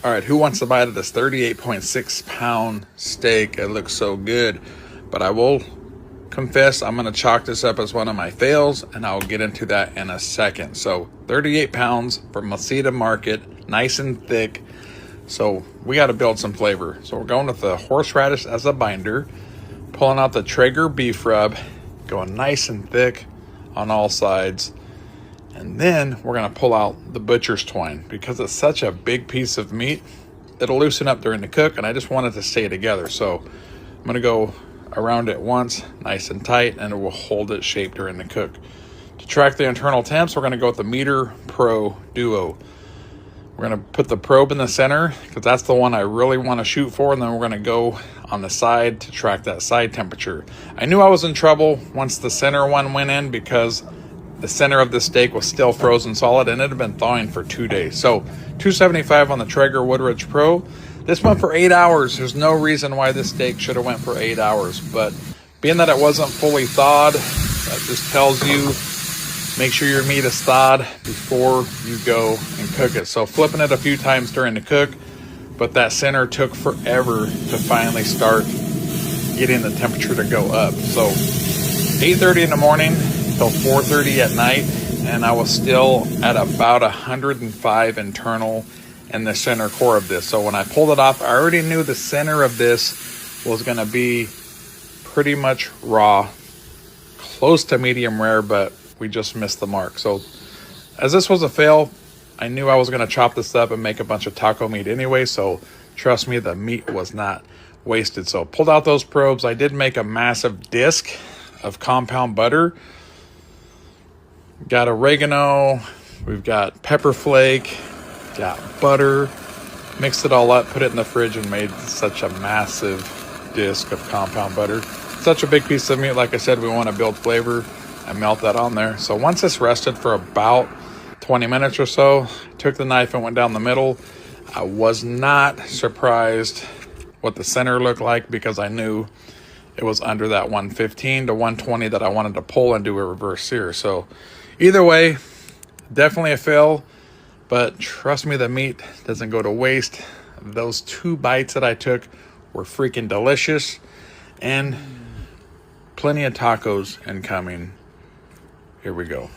All right, who wants to bite of this 38.6-pound steak? It looks so good, but I will confess I'm going to chalk this up as one of my fails, and I'll get into that in a second. So 38 pounds from Masita Market, nice and thick. So we got to build some flavor. So we're going with the horseradish as a binder, pulling out the Traeger beef rub, going nice and thick on all sides. And then we're going to pull out the butcher's twine because it's such a big piece of meat. It'll loosen up during the cook, and I just want it to stay together. So I'm going to go around it once, nice and tight, and it will hold its shape during the cook. To track the internal temps, we're going to go with the Meter Pro Duo. We're going to put the probe in the center because that's the one I really want to shoot for, and then we're going to go on the side to track that side temperature. I knew I was in trouble once the center one went in because the center of the steak was still frozen solid, and it had been thawing for 2 days. So 275 on the Traeger Woodridge Pro. This went for 8 hours. There's no reason why this steak should have went for 8 hours, but being that it wasn't fully thawed, that just tells you make sure your meat is thawed before you go and cook it. So flipping it a few times during the cook, but that center took forever to finally start getting the temperature to go up. So 8:30 in the morning till 4:30 at night, and I was still at about 105 internal in the center core of this. So when I pulled it off, I already knew the center of this was going to be pretty much raw, close to medium rare, but we just missed the mark. So as this was a fail, I knew I was going to chop this up and make a bunch of taco meat anyway. So trust me, the meat was not wasted. So pulled out those probes. I did make a massive disc of compound butter. Got oregano, we've got pepper flake, got butter, mixed it all up, put it in the fridge, and made such a massive disc of compound butter. Such a big piece of meat. Like I said, we want to build flavor and melt that on there. So once this rested for about 20 minutes or so, took the knife and went down the middle. I was not surprised what the center looked like because I knew it was under that 115 to 120 that I wanted to pull and do a reverse sear. So either way, definitely a fail, but trust me, the meat doesn't go to waste. Those 2 bites that I took were freaking delicious, and plenty of tacos incoming. Here we go.